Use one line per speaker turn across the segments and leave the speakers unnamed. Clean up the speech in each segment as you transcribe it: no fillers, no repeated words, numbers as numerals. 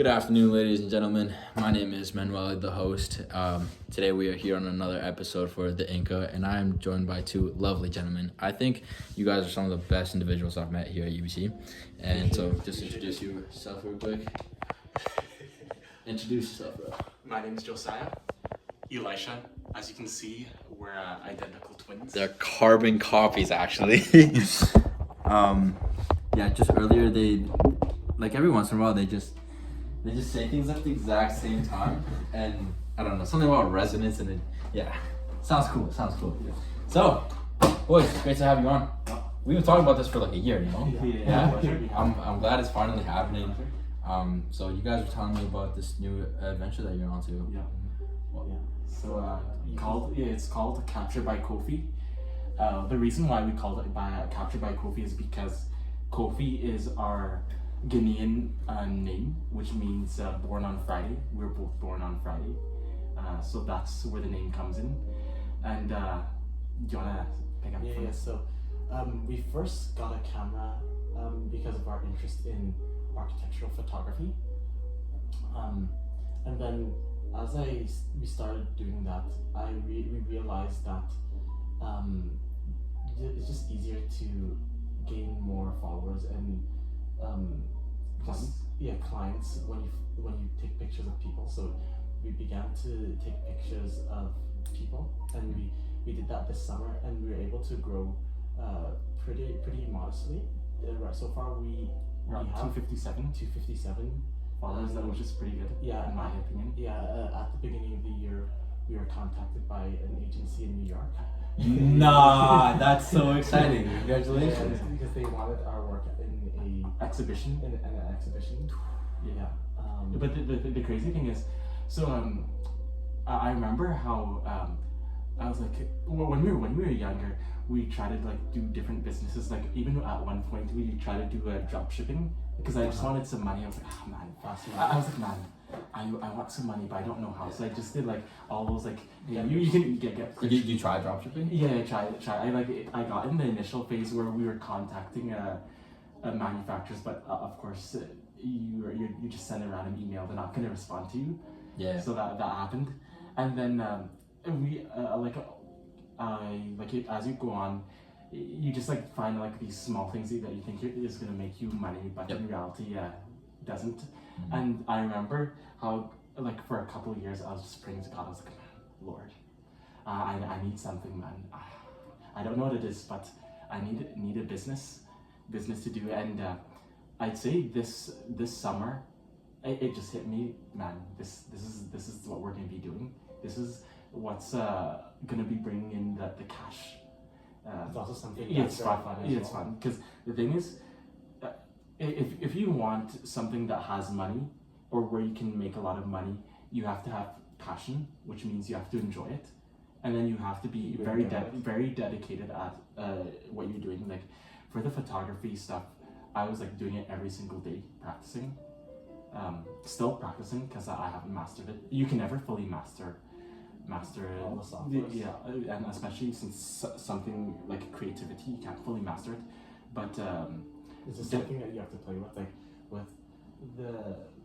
Good afternoon, ladies and gentlemen. My name is Manuel, the host. Today we are here on another episode for the Inca, and I am joined by two lovely gentlemen. I think you guys are some of the best individuals I've met here at UBC. And so just introduce yourself real quick. Introduce yourself, bro.
My name is Josiah. Elisha. As you can see, we're identical twins.
They're carbon copies, actually. Just earlier like every once in a while, they just say things at the exact same time, and I don't know, something about resonance, and sounds cool. So, boys, it's great to have you on. We've been talking about this for like a year, you know? Yeah. I'm glad it's finally happening. So you guys were telling me about this new adventure that you're on to.
So it's called Capture by Kofi. The reason why we called it Capture by Kofi is because Kofi is our Guinean name, which means born on Friday. We're both born on Friday, so that's where the name comes in. And do you wanna pick up?
So we first got a camera because of our interest in architectural photography, and then as we started doing that, we realized that it's just easier to gain more followers and clients when you take pictures of people. So we began to take pictures of people, and we did that this summer, and we were able to grow pretty modestly. So far we have 257
followers, which is pretty good.
Yeah,
in my opinion.
At the beginning of the year, we were contacted by an agency in New York.
Nah, that's so exciting! Congratulations.
Because they wanted our work in an exhibition. Yeah.
But the crazy thing is, I remember how I was like, when we were younger, we tried to like do different businesses. Like even at one point, we tried to do dropshipping because I just wanted some money. I was like, I was like, man, I want some money, but I don't know how. So I just did like all those like you can get.
Did you try dropshipping?
Yeah, try. I got in the initial phase where we were contacting manufacturers, but of course you just send around an email. They're not going to respond to you. Yeah. So that happened, and then we as you go on, you just like find like these small things that you think is going to make you money, but in reality, doesn't. Mm-hmm. And I remember how like for a couple of years I was just praying to God. I was like, Lord, I need something, man. I don't know what it is, but I need a business to do. And I'd say this summer, it just hit me, man. This is what we're gonna be doing. This is what's gonna be bringing in the cash.
It's also something.
It's fun because the thing is, if you want something that has money or where you can make a lot of money, you have to have passion, which means you have to enjoy it, and then you have to be very dedicated at what you're doing. Like for the photography stuff, I was like doing it every single day, practicing. Still practicing because I haven't mastered it. You can never fully master
all the software.
And especially since something like creativity, you can't fully master it. But
is this something that you have to play with, like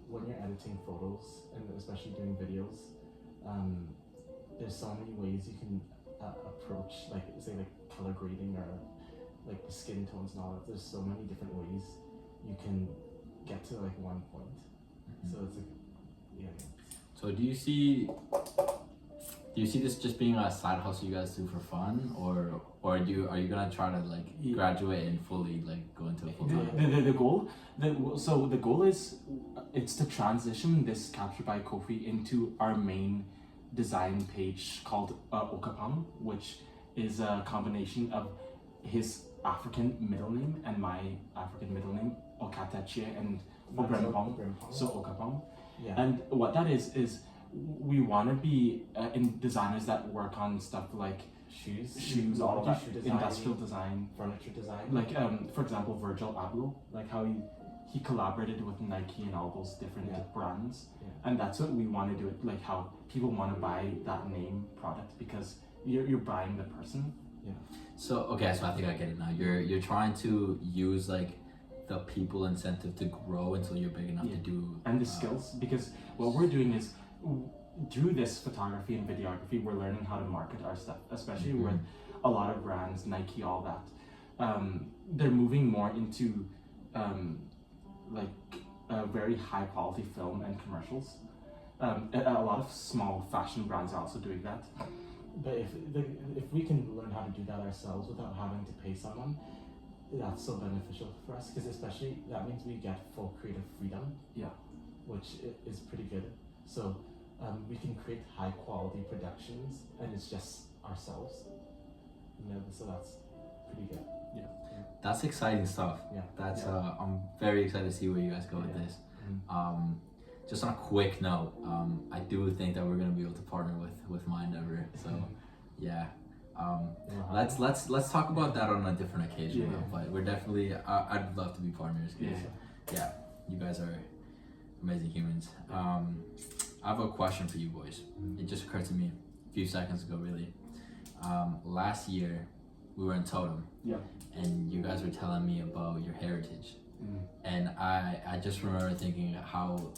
when you're editing photos and especially doing videos? There's so many ways you can approach, like say like color grading or like the skin tones and all that. There's so many different ways you can get to like one point. Mm-hmm. So it's like
So do you see this just being a side hustle you guys do for fun, or are you gonna try to like graduate and fully like go into a full time?
The goal is it's to transition this Capture by Kofi into our main design page called Okapam, which is a combination of his African middle name and my African middle name, Okatachie and Obrempong, so Okapam. Yeah. And what that is we want to be in designers that work on stuff like shoes, all of that, industrial design,
furniture design.
Like for example, Virgil Abloh, like how he collaborated with Nike and all those different brands, and that's what we want to do. Like how people want to buy that name product because you're buying the person.
Yeah. So I think I get it now. You're trying to use like the people incentive to grow until you're big enough to do
and the skills, because what we're doing is through this photography and videography, we're learning how to market our stuff, especially with a lot of brands, Nike, all that. They're moving more into like a very high quality film and commercials. A lot of small fashion brands are also doing that.
But if we can learn how to do that ourselves without having to pay someone, that's so beneficial for us, because especially that means we get full creative freedom.
Yeah.
Which is pretty good. So we can create high quality productions, and it's just ourselves. So that's pretty good.
Yeah.
That's exciting stuff.
Yeah.
That's I'm very excited to see where you guys go with this. Just on a quick note, I do think that we're gonna be able to partner with my endeavor. So yeah. Let's talk about that on a different occasion though, but we're definitely I'd love to be partners, because you guys are amazing humans. I have a question for you boys. It just occurred to me a few seconds ago, really. Last year we were in Totem, and you guys were telling me about your heritage, and I just remember thinking how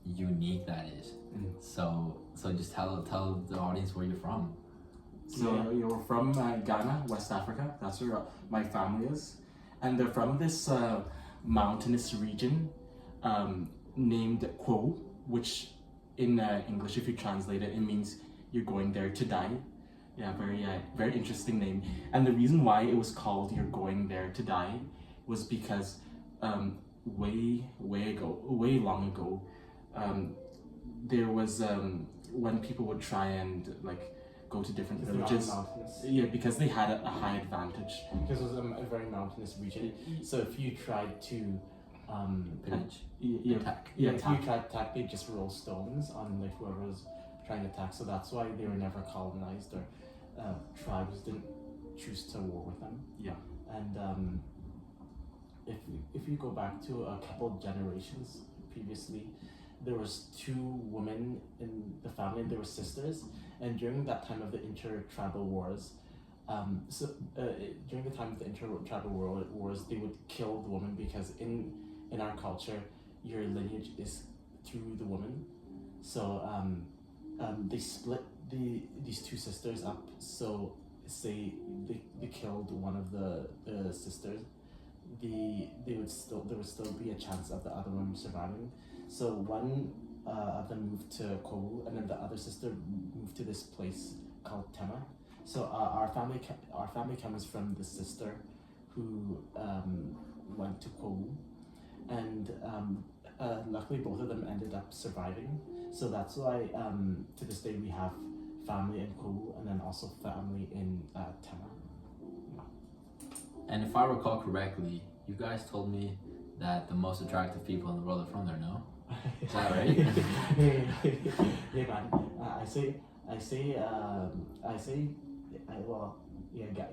unique that is. So just tell the audience where you're from.
So you're from Ghana, West Africa. That's where my family is, and they're from this mountainous region named Kwo, which in English, if you translate it, it means you're going there to die. Yeah, very interesting name. And the reason why it was called "You're Going There to Die" was because way long ago, there was when people would try and like go to different villages. Yeah, because they had a high advantage.
Because it was a very mountainous region. So if you tried to
Pillage.
attack, if you tried to attack, they just roll stones on like whoever was trying to attack. So that's why they were never colonized, or tribes didn't choose to war with them.
Yeah.
And if you go back to a couple of generations previously, there was 2 women in the family. They were sisters, and during that time of the inter-tribal wars, during the time of the inter-tribal wars, they would kill the woman, because in our culture, your lineage is through the woman. So they split these 2 sisters up. So say they killed one of the sisters, there would still be a chance of the other one surviving. So one of them moved to Kobu, and then the other sister moved to this place called Tema. So our family comes from the sister who went to Kobu, and luckily both of them ended up surviving. So that's why to this day we have family in Kobu, and then also family in Tema.
And if I recall correctly, you guys told me that the most attractive people in the world are from there, no? Is that right?
Yeah, man.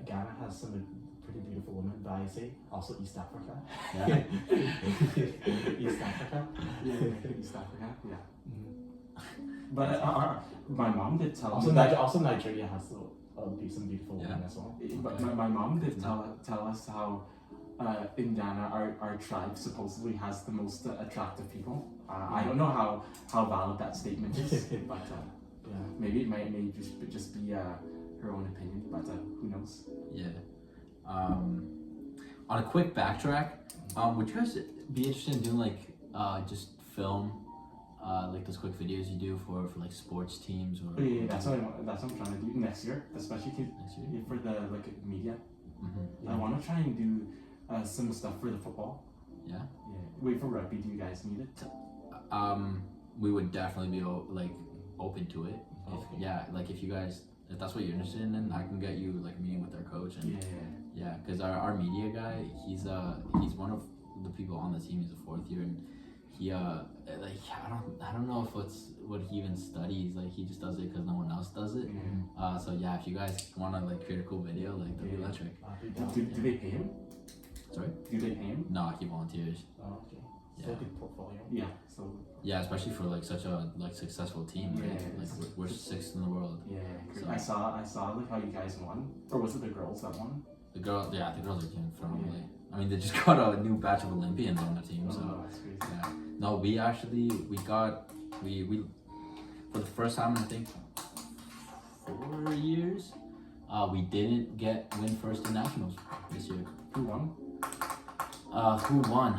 Ghana has some pretty beautiful women, but I say also East Africa.
Yeah.
East Africa.
East Africa. Yeah. But my mom did tell
also
me.
Also Nigeria has some beautiful women as well.
But my mom did tell us how in Ghana our tribe supposedly has the most attractive people. I don't know how valid that statement is, but maybe it may just be her own opinion, but who knows?
Yeah. On a quick backtrack, would you guys be interested in doing like just film, like those quick videos you do for like sports teams or?
Yeah, that's what I'm trying to do next year, especially for the like media. I want to try and do some stuff for the football.
Yeah.
Wait, for rugby, do you guys need it?
We would definitely be like open to it. If you guys, if that's what you're interested in, then I can get you like meeting with our coach and because our media guy, he's one of the people on the team. He's a 4th year, and he I don't know if it's what he even studies. Like he just does it because no one else does it. So yeah, if you guys want to like create a cool video, like that'd be electric.
Do they pay him?
Sorry?
Do they pay him?
No, he volunteers.
Oh, okay.
Yeah.
So good portfolio.
Yeah. So.
Yeah, especially for like such a like successful team, right? Like we're 6th in the world.
Yeah.
So,
I saw like how you guys won, or was it the girls that won?
The The girls are doing phenomenally. I mean, they just got a new batch of Olympians on the team, so
that's crazy.
yeah. No, we for the first time in I think 4 years, we didn't win first in nationals this year.
Who won?
Who won?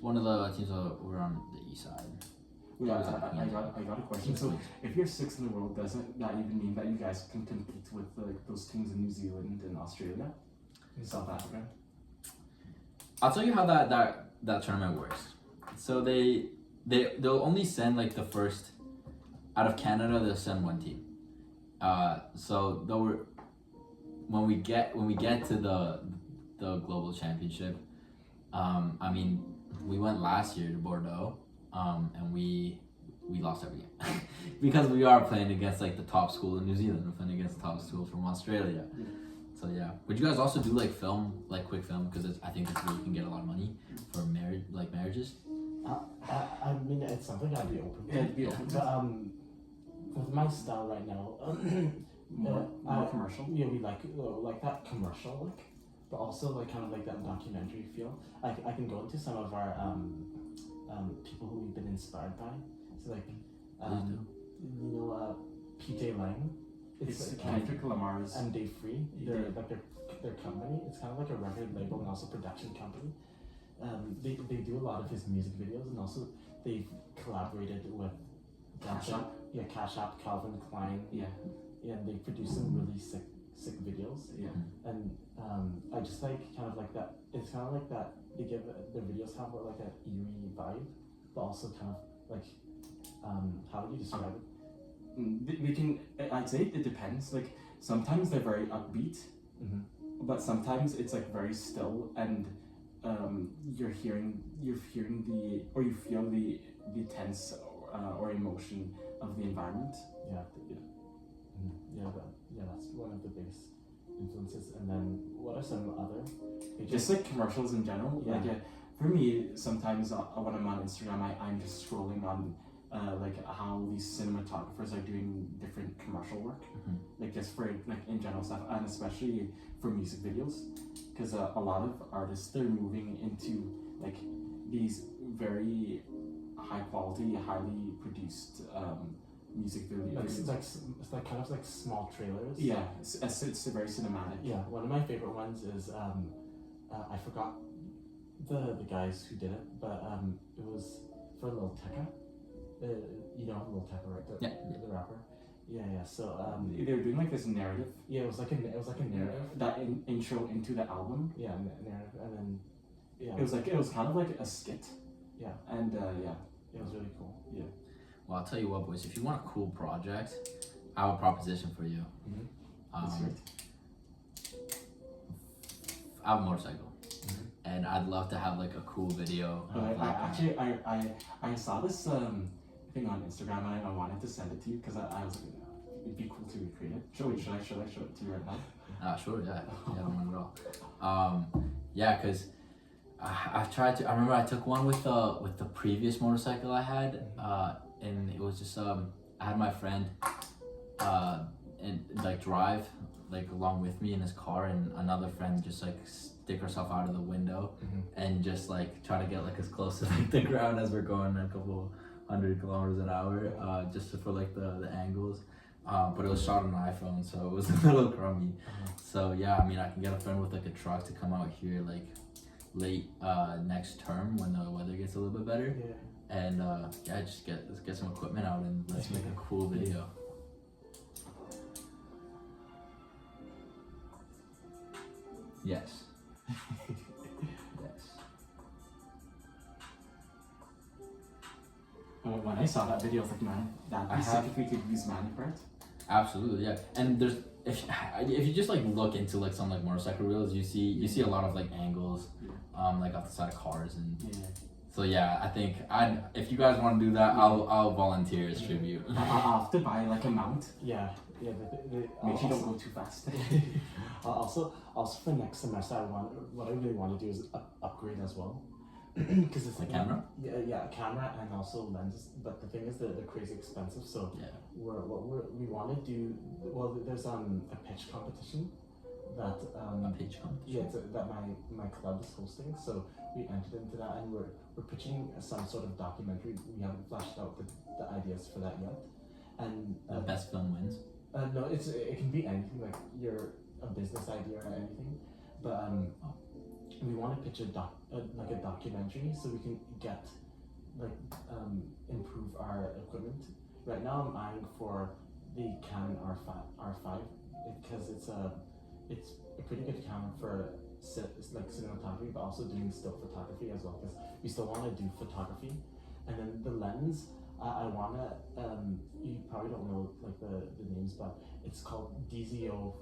One of the teams were on the east side.
Yeah, I got a question. So, if you're sixth in the world, doesn't that even mean that you guys can compete with those teams in New Zealand and Australia, and South Africa?
I'll tell you how that tournament works. So they'll only send like the first out of Canada. They'll send one team. So when we get to the global championship, I mean, we went last year to Bordeaux, and we lost every game because we are playing against like the top school in New Zealand. We're playing against the top school from Australia.
Yeah.
So yeah, would you guys also do like quick film, because I think that's where you can get a lot of money for marriages.
I mean, it's something I'd be open to.
Yeah, it'd be open to.
With my style right now,
more commercial.
Yeah, we like that commercial look, but also like kind of like that documentary feel. I can go into some of our people who we've been inspired by. So like, PJ Lang.
It's Kendrick, Lamar's
and Dave Free. They're like their company. It's kind of like a record label and also production company. They do a lot of his music videos, and also they've collaborated with
Cash App.
Yeah, Cash App, Calvin Klein.
Yeah.
And they produce some really sick videos.
Yeah.
And I just like kind of like that. It's kind of like that. They give their videos have like that eerie vibe, but also kind of like how would you describe it?
I'd say it depends. Like sometimes they're very upbeat, but sometimes it's like very still, and you feel the tense or emotion of the environment.
That's one of the biggest influences. And then what are some other?
Just like commercials in general.
Yeah.
Like for me, sometimes when I'm on Instagram, I'm just scrolling on. Like how these cinematographers are doing different commercial work, like just for like in general stuff, and especially for music videos, because a lot of artists, they're moving into like these very high quality, highly produced music videos.
It's like kind of like small trailers.
Yeah, it's very cinematic.
Yeah, one of my favorite ones is I forgot the guys who did it, but it was for Lil Tecca. You know Lil Tecca, right? The rapper. Yeah. So
they were doing like this narrative.
Yeah, it was like a narrative.
That intro into the album.
Yeah, narrative, and then
it was kind of like a skit.
Yeah.
And
it was really cool.
Yeah.
Well, I'll tell you what, boys. If you want a cool project, I have a proposition for you.
That's right.
I have a motorcycle, and I'd love to have like a cool video.
I saw this thing on Instagram, and I wanted to send it to you because I was like, it'd be cool to recreate it. Should I show it to you right now?
Sure, yeah, not at all. Yeah, because I tried to. I remember I took one with the previous motorcycle I had, and it was just I had my friend and like drive like along with me in his car, and another friend just like stick herself out of the window and just like try to get like as close to like the ground as we're going a couple 100 kilometers an hour, just for like the angles. But it was shot on an iPhone, so it was a little crummy. So yeah, I mean, I can get a friend with like a truck to come out here like late next term when the weather gets a little bit better.
Yeah.
And let's get some equipment out and let's make a cool video. Yes. Yes.
When I saw that video, I was like, man, that'd be sick if we could use Manny for it.
Absolutely, yeah. And there's if you just like look into like some like motorcycle reels, you see a lot of like angles, like off the side of cars and.
Yeah.
So yeah, I think if you guys want to do that, I'll volunteer as tribute.
I'll have to buy like a mount.
Yeah.
Make sure you don't go too fast.
also for next semester, what I really want to do is upgrade as well. Because it's
like camera.
Yeah, camera and also lenses. But the thing is that they're crazy expensive. So
yeah,
we want to do. Well, there's a pitch competition that
A pitch competition.
yeah, that my club is hosting. So we entered into that, and we're pitching some sort of documentary. We haven't fleshed out the ideas for that yet. And
The best film wins.
no, it can be anything, like a business idea or anything. But we want to pitch a documentary so we can get improve our equipment. Right now, I'm eyeing for the Canon R5 because it's a pretty good camera for cinematography, but also doing still photography as well, because we still want to do photography. And then the lens, I wanna you probably don't know like the names, but it's called DZO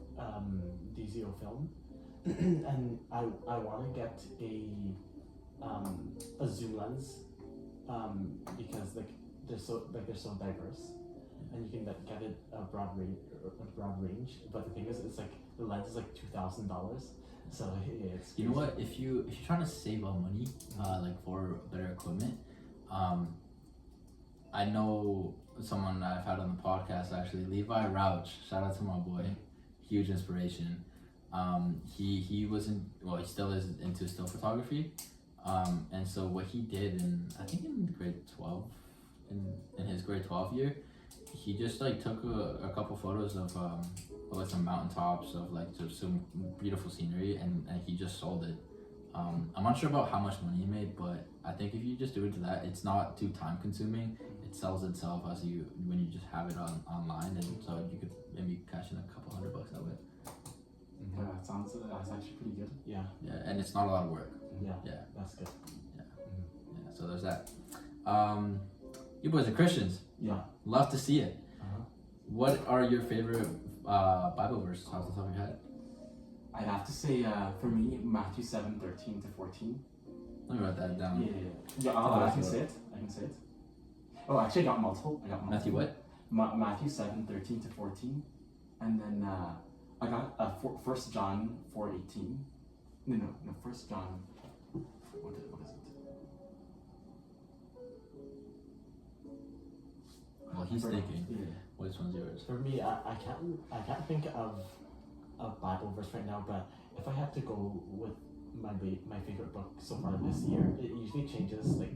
film. And I want to get a zoom lens because they're so diverse, and you can get it a broad range. But the thing is, it's like the lens is like $2,000, so it's
You know what? If you're trying to save up money, like for better equipment, I know someone that I've had on the podcast actually, Levi Rauch. Shout out to my boy, huge inspiration. He he still is into still photography, and so what he did I think in grade 12, in his grade 12 year, he just like took a couple photos of like some mountaintops of like just some beautiful scenery, and he just sold it. I'm not sure about how much money he made, but I think if you just do it to that, it's not too time consuming. It sells itself when you just have it online, and so you could maybe cash in a couple $100 that way.
Yeah, that's actually pretty good.
Yeah.
Yeah, and it's not a lot of work.
Yeah.
Yeah.
That's good.
Yeah, so there's that. You boys are Christians.
Yeah.
Love to see it.
Uh-huh.
What are your favorite Bible verses off the top of your head?
I'd have to say, for me, Matthew 7:13-14.
Let me write that down.
Yeah. I can say it. Oh, actually, I got multiple.
Matthew what?
Matthew 7:13-14, and then I got 1 John 4:18. No, 1 John. What is it?
Well, he's thinking.
Yeah.
Which one's yours?
For me, I can't think of a Bible verse right now, but if I have to go with my favorite book so far this year, it usually changes like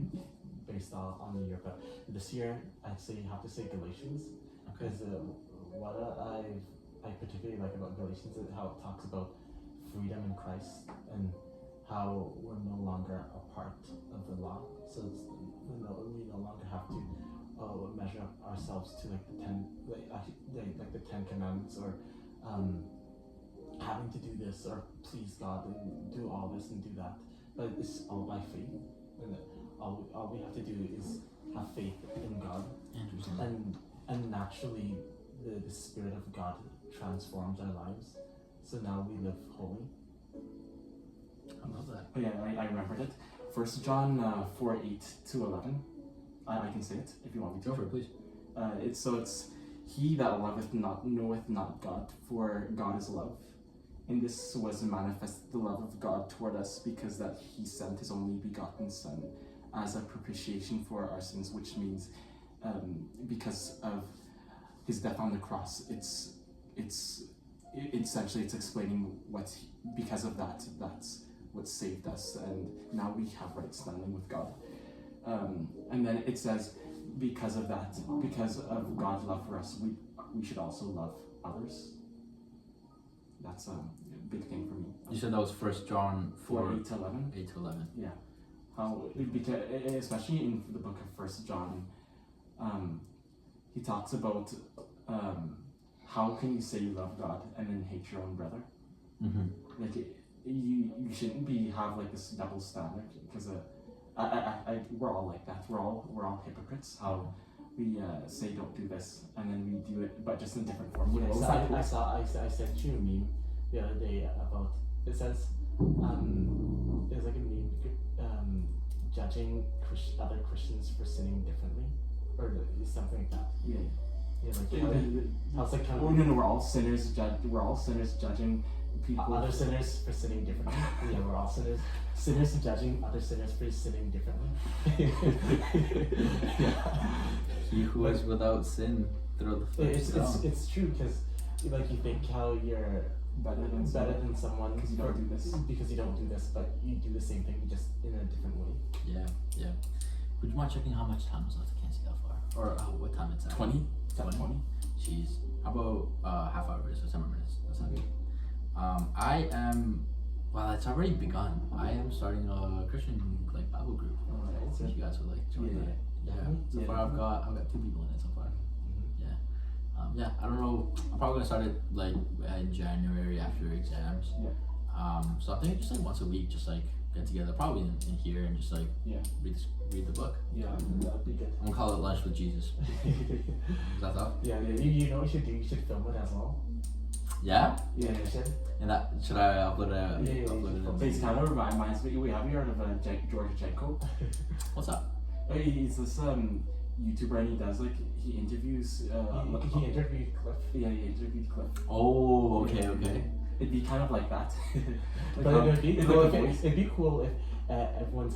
based on the year. But this year, I'd say have to say Gallations, because what I particularly like about Gallations is how it talks about freedom in Christ and how we're no longer a part of the law. So it's we no longer have to measure up ourselves to like the 10 commandments, or having to do this or please God and do all this and do that. But it's all by faith, and all we have to do is have faith in God.
Interesting.
And naturally the Spirit of God transforms our lives, so now we live holy.
I love that.
Oh yeah, I remembered it. 1 John 4:8-11. I can say it if you want me to.
Go for it, please.
It's he that loveth not knoweth not God, for God is love. In this was manifest the love of God toward us, because that he sent his only begotten Son as a propitiation for our sins, which means because of his death on the cross, it's essentially explaining because of that's what saved us, and now we have right standing with God. And then it says, because of God's love for us, we should also love others. That's a big thing for me.
You said that was 1 John
4:8-11.
8-11.
Yeah. Because especially in the book of 1 John, he talks about how can you say you love God and then hate your own brother?
Mm-hmm.
Like you shouldn't have like this double standard, because we're all like that. We're all hypocrites. How we say don't do this, and then we do it, but just in different forms.
I sent you a meme the other day about, it says there's like a meme judging other Christians for sinning differently, or something like that.
Yeah.
Yeah, like it's like
no, we're all sinners. We're all sinners judging people.
Other sinners for sinning differently. Yeah, we're all sinners. Sinners judging other sinners for sinning differently. Yeah.
He who is without sin, throw the first stone.
It's true, because like you think how
better than
someone
because you don't do this.
Because you don't do this, but you do the same thing just in a different way.
Yeah. Would you mind checking how much time is left? I can't see that far. Or what time it's at?
20?
20? Jeez. How about half hour so 10 more minutes? That's not good. I am. Well, it's already begun. I am starting a Christian like Bible group.
Alright.
So you guys would like join that. Yeah. So far I've got 2 people in it so far. Yeah. I don't know. I'm probably gonna start it like in January after exams.
Yeah.
So I think just like once a week, just like get together, probably in here and just like read the book.
Yeah, that'd be good.
I'm gonna call it Lunch with Jesus. Is that tough?
Yeah. You know what you should do? You should film it as well.
Yeah.
Yeah, you should.
And that should I upload it?
Yeah.
Upload it.
It's kind of reminds me. We have you heard of George Jenko?
What's up?
He's this YouTuber and he does like he interviews.
He interviewed Cliff.
Yeah, he interviewed Cliff.
Oh, okay.
It'd be kind of like that.
But it'd be cool if everyone's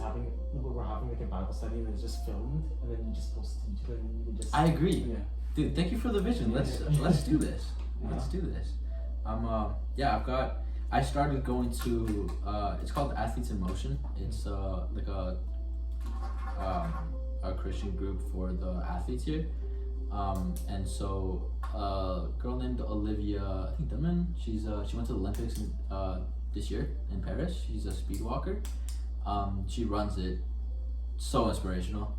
we're having like a Bible study and it's just filmed and then you just post it to YouTube and you just.
I agree.
Yeah.
Dude, thank you for the vision. Let's do this. Let's do this. I started going to it's called Athletes in Motion. It's like a Christian group for the athletes here. And so a girl named Olivia, I think Dunman, she went to the Olympics this year in Paris. She's a speed walker. She runs it. So inspirational.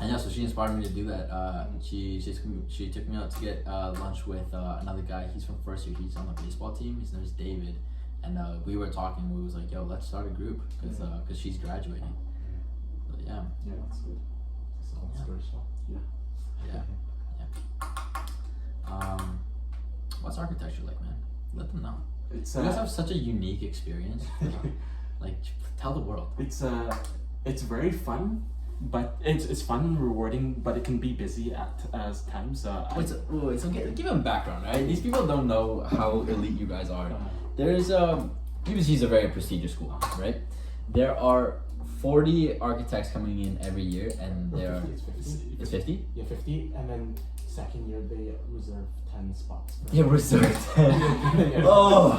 And yeah, so she inspired me to do that. She took me out to get lunch with another guy. He's from first year. He's on the baseball team. His name is David. And we were talking. We was like, yo, let's start a group because she's graduating. But yeah.
Yeah, that's good.
So inspirational.
Yeah. What's architecture like, man? Let them know. You guys have such a unique experience. Like, tell the world.
It's very fun, but it's fun and rewarding, but it can be busy at times.
Wait, so give them background, right? These people don't know how elite you guys are. There's UBC is a very prestigious school, right? There are 40 architects coming in every year, and there are
50.
It's 50?
Yeah, 50, and then second year they reserve 10 spots.
Yeah, reserve 10. Oh!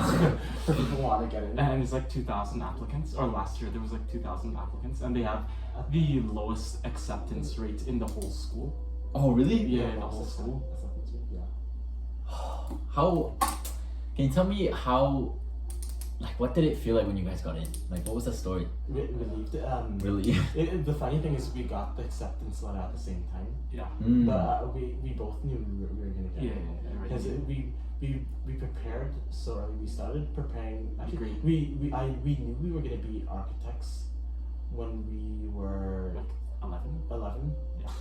For people who want to get in.
And it's like 2,000 applicants, or last year there was like 2,000 applicants, and they have the lowest acceptance rate in the whole school.
Oh, really?
Yeah, in the whole school.
Yeah.
How? Can you tell me how? Like, what did it feel like when you guys got in? Like, what was the story?
Relieved.
Really?
The funny thing is, we got the acceptance letter at the same time.
Yeah.
But we both knew we were gonna get it. Because we prepared. So we started preparing. Actually, we knew we were gonna be architects when we were
like
11.
Yeah.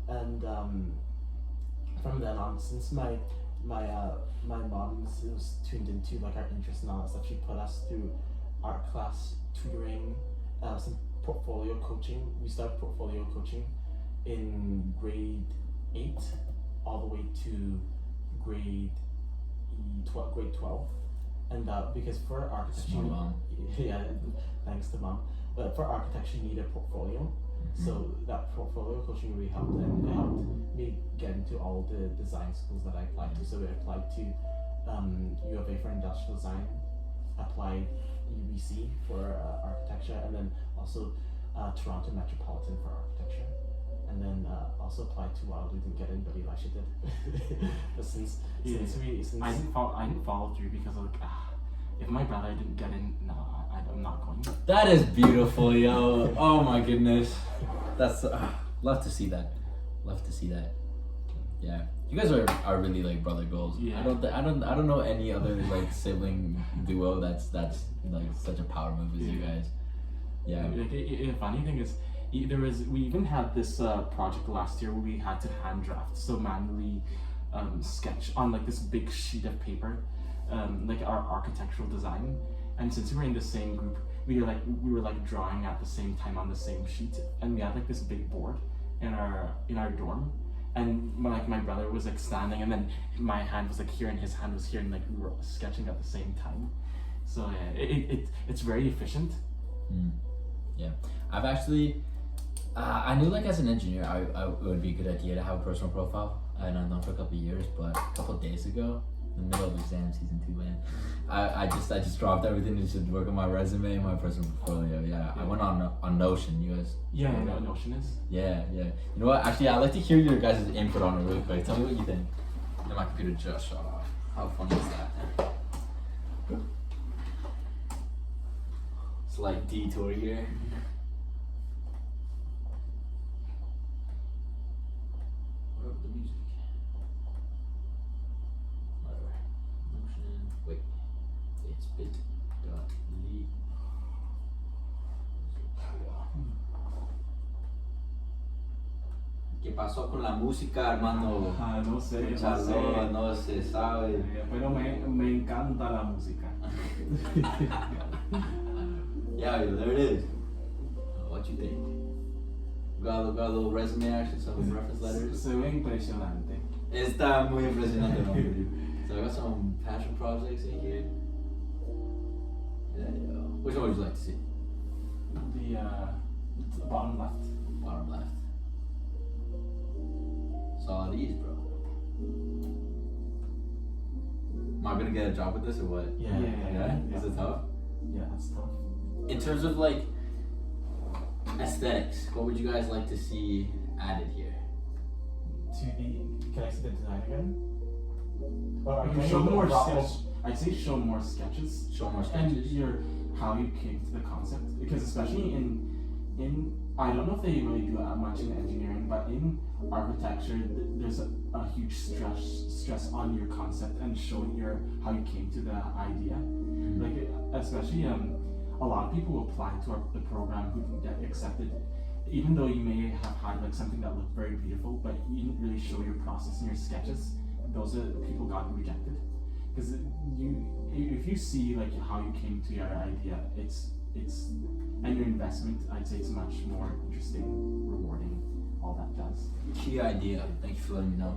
And from then on, since my mom was tuned into like our interest and all that stuff, she put us through art class, tutoring, some portfolio coaching. We started portfolio coaching in grade 8 all the way to grade 12. And because for architecture, yeah, thanks to mom. But for architecture, you need a portfolio. So that portfolio coaching really helped, and it helped me get into all the design schools that I applied to. So I applied to U of A for industrial design, applied UBC for architecture, and then also Toronto Metropolitan for architecture. And then also applied to Wilder, didn't get in, but Elisha did. But since
I didn't follow through because of if my brother didn't get in, no, I'm not going.
That is beautiful, yo. Oh my goodness. That's love to see that. Love to see that. Yeah, you guys are really like brother goals.
Yeah.
I don't know any other like sibling duo that's like such a power move as you guys. Yeah.
The funny thing is, we even had this project last year where we had to hand draft, so manually sketch on like this big sheet of paper, like our architectural design. And since we were in the same group, we were like drawing at the same time on the same sheet, and we had like this big board in our dorm, and my brother was like standing, and then my hand was like here and his hand was here, and like we were sketching at the same time. So yeah, it's very efficient.
Yeah, I've actually I knew like as an engineer it would be a good idea to have a personal profile, and I've known for a couple of years, but a couple of days ago in the middle of exam season 2, man. I just dropped everything to just work on my resume and my personal portfolio. Yeah, I went on Notion. You guys?
Yeah, I know what Notion is.
Yeah. You know what? Actually, I'd like to hear your guys' input on it really quick. Tell me what you think. And my computer just shut off. How funny is that? Slight detour here. What about the music? Whatever. Motion. Wait. It's bit.ly. ¿Qué pasó con la música, hermano?
No sé,
Charlo, no se sabe.
Pero me encanta la música.
Yeah, there it is. What you think? Got a little resume action, some reference letters.
Se ve impresionante.
Está muy impresionante, no, dude. So I got some passion projects in here. Yeah, which one would you like to see?
The bottom left.
Bottom left. Solid E's, bro. Am I gonna get a job with this or what?
Yeah.
Is it tough?
Yeah, that's tough.
In terms of like aesthetics, what would you guys like to see added here?
Can I see the design again? Or
Show more sketches. I'd say show more sketches.
Show more
And
sketches.
how you came to the concept, because especially in I don't know if they really do that much in engineering, but in architecture there's a huge stress on your concept and showing how you came to the idea. Like especially a lot of people apply to the program who get accepted, even though you may have had like something that looked very beautiful, but you didn't really show your process in your sketches. Those are the people got rejected, because if you see like how you came to your idea, it's and your investment, I'd say it's much more interesting, rewarding, all that does.
Key idea. Thank you for letting me know.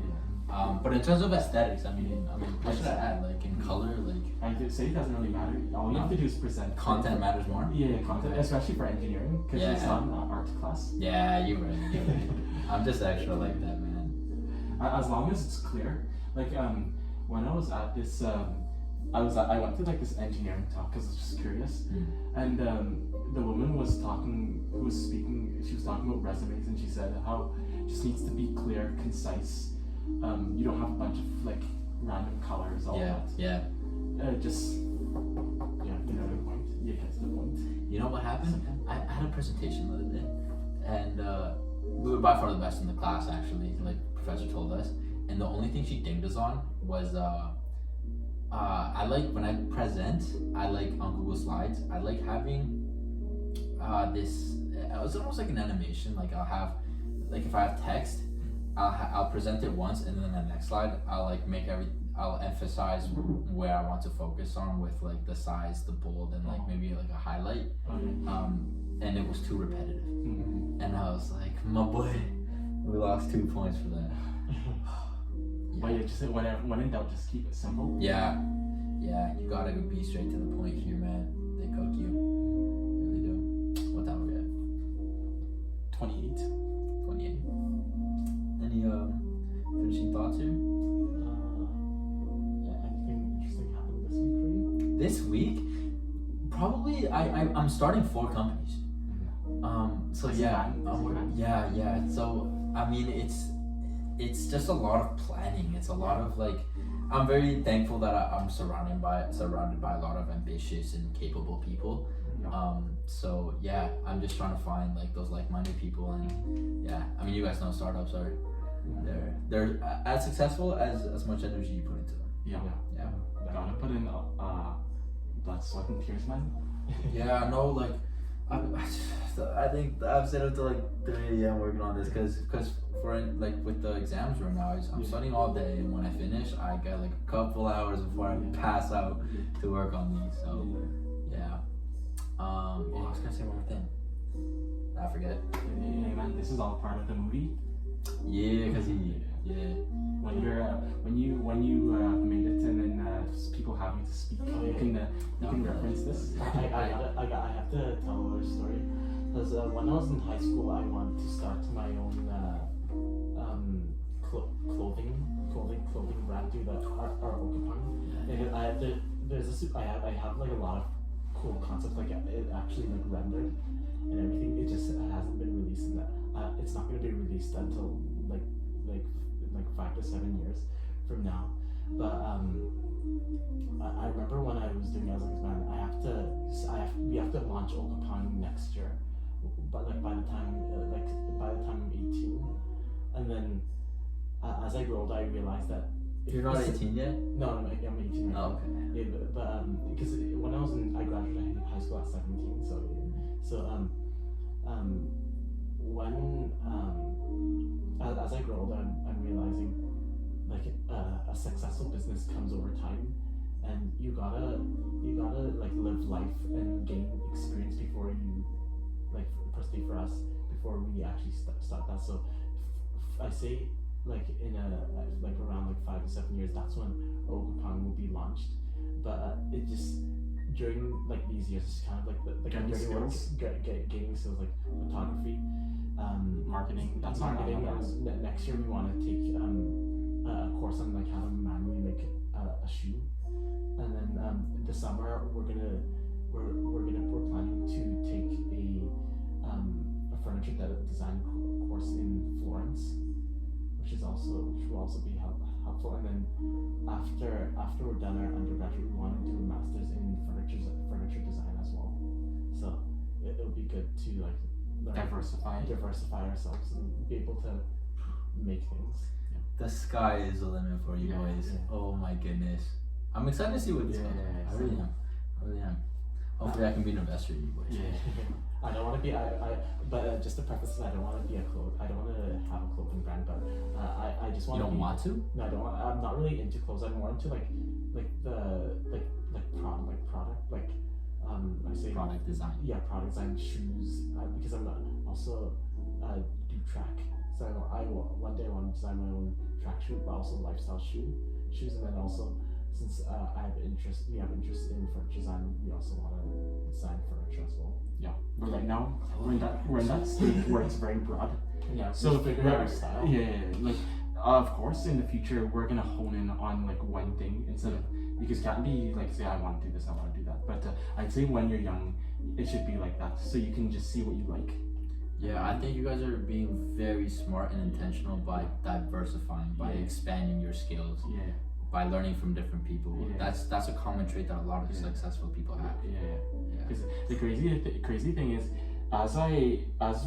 But in terms of aesthetics, I mean, what should I add? Like in color, like.
I'd say it doesn't really matter. All you have to do is present.
Content matters more.
Yeah, content, especially for engineering, because it's not an art class.
Yeah, you're right. I'm just extra like that, man.
As long as it's clear. Like when I was at this, I went to like this engineering talk because I was just curious, and the woman who was speaking, she was talking about resumes, and she said how it just needs to be clear, concise. You don't have a bunch of like random colors, all that.
Yeah.
Just you know the point. You get to the point.
You know what happened? I had a presentation the other day, and we were by far the best in the class actually. Like professor told us, and the only thing she dinged us on was I like when I present. I like on Google Slides. I like having this. It's almost like an animation. Like I'll have, like if I have text, I'll present it once, and then the next slide I'll emphasize where I want to focus on with like the size, the bold, and like maybe like a highlight. And it was too repetitive, and I was like, my boy, we lost 2 points for that.
But yeah, just when in doubt, just keep it simple.
Yeah, you gotta be straight to the point here, man. They cook you, really do. What time are we at?
28.
28. Any finishing thoughts here?
Anything interesting happened this week for you?
This week, probably I'm starting 4 companies. So yeah. So I mean, it's just a lot of planning. It's a lot of like, I'm very thankful that I'm surrounded by a lot of ambitious and capable people. So yeah, I'm just trying to find like those like-minded people, and yeah, I mean, you guys know startups are they're as successful as much energy you put into them.
Yeah. Gotta put in blood, sweat, and tears, man.
Yeah, no, like I think I've stayed up till like 3 a.m. working on this because for like with the exams right now, I'm studying all day, and when I finish, I get like a couple hours before I pass out to work on these. So yeah. I was gonna say one more thing. I forget.
Hey man, this is all part of the movie.
Yeah, cause
When you made it and then people have you to speak, you can reference this.
I have to tell a story, because when I was in high school, I wanted to start my own clothing brand. do our Okapang. And I have like a lot of cool concepts, like it actually like rendered and everything. It just hasn't been released, and it's not going to be released until like 5 to 7 years from now. But I remember when I was doing it, I was like, man, we have to launch Okapang next year, but like by the time I'm 18, and then as I grew older, I realized that
You're not 18 yet?
No, I'm 18 right now.
Oh, okay.
Yeah, but because when I graduated high school at 17, when as I grow older, I'm realizing like a successful business comes over time, and you gotta like live life and gain experience before you like personally for us before we actually start that. So I say like in like around like 5 to 7 years, that's when Okapang will be launched. But it just during like these years, it's kind of like the
Getting skills.
Gaining skills like photography,
Marketing. That's
marketing.
marketing.
Next year we want to take a course on like how to manually make a shoe, and then this summer we're planning to take a furniture design course in Florence, which will also be helpful. And then after we're done our undergraduate, we want to do a master's in furniture design as well. So it'll be good to like diversify ourselves and be able to make things.
The sky is the limit for you boys.
Yeah.
Oh my goodness. I'm excited to see what this comes. I really am. Hopefully I can be an investor in you boys.
Yeah.
I don't want to be. But just to preface this, I don't want to be I don't want to have a clothing brand, but I just want.
You don't want to?
No, I don't want. I'm not really into clothes. I'm more into like product I say
Product design.
Yeah, product design, shoes. Because I'm also do track. So one day I want to design my own track shoe, but also lifestyle shoes, and then also since we have interest in furniture design, we also want to design furniture as well.
Yeah, but right now we're in that stage where it's very broad.
Yeah,
So
figure out our style.
like of course in the future we're gonna hone in on like one thing instead of, because it can't be like say I want to do this, I want to do that. But I'd say when you're young, it should be like that, so you can just see what you like.
Yeah, I think you guys are being very smart and intentional by diversifying, by expanding your skills,
Yeah.
by learning from different people.
Yeah.
That's a common trait that a lot of successful people have.
Yeah. Because the crazy thing is, as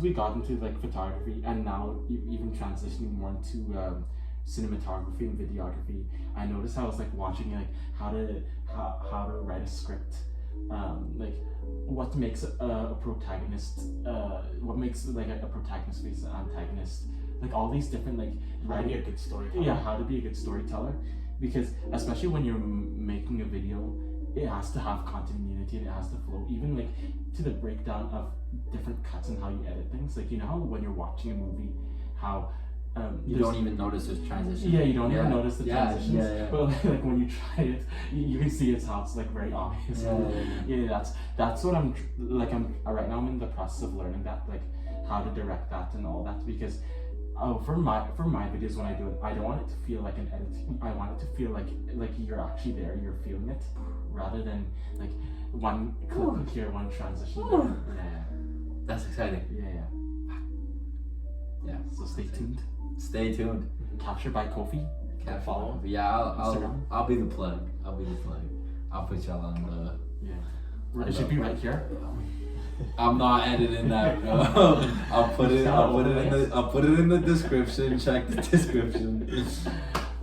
we got into like photography and now even transitioning more into cinematography and videography, I noticed how I was like watching like how to write a script, like what makes a protagonist, what makes like a protagonist face an antagonist, like all these different like
How to be a good storyteller.
Yeah, how to be a good storyteller, because especially when you're making a video, it has to have continuity and it has to flow, even like to the breakdown of different cuts and how you edit things. Like, you know how when you're watching a movie, how
You don't even notice this transition.
Yeah, you don't even notice the transitions.
Yeah.
But like when you try it, you can see it's how it's like very obvious. That's what I'm right now. I'm in the process of learning that, like how to direct that and all that, because for my videos when I do it, I don't want it to feel like an editing. I want it to feel like you're actually there, you're feeling it, rather than like one clip here, one transition there. Yeah.
That's exciting.
Yeah. So stay tuned.
Stay tuned.
Captured by Kofi.
Follow.
Yeah,
Instagram.
I'll be the plug. I'll put y'all on the.
Yeah. It should be right here.
I'm not editing that, bro. I'll put it in the description. Check the description.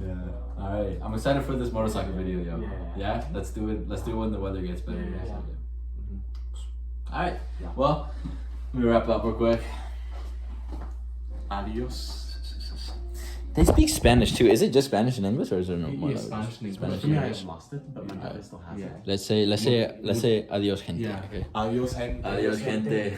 Yeah. All right. I'm excited for this motorcycle video, yo. Yeah. Let's do it. Let's do it when the weather gets better.
Yeah.
All right.
Yeah.
Well, let me wrap up real quick.
Adios.
They speak Spanish too. Is it just Spanish and English, or is there no more?
Yeah, Spanish and English.
Spanish
For me,
and
I
English.
lost it, but my brother still has it.
Let's say adios, gente.
Yeah.
Okay.
Adios, gente.
Adios, gente.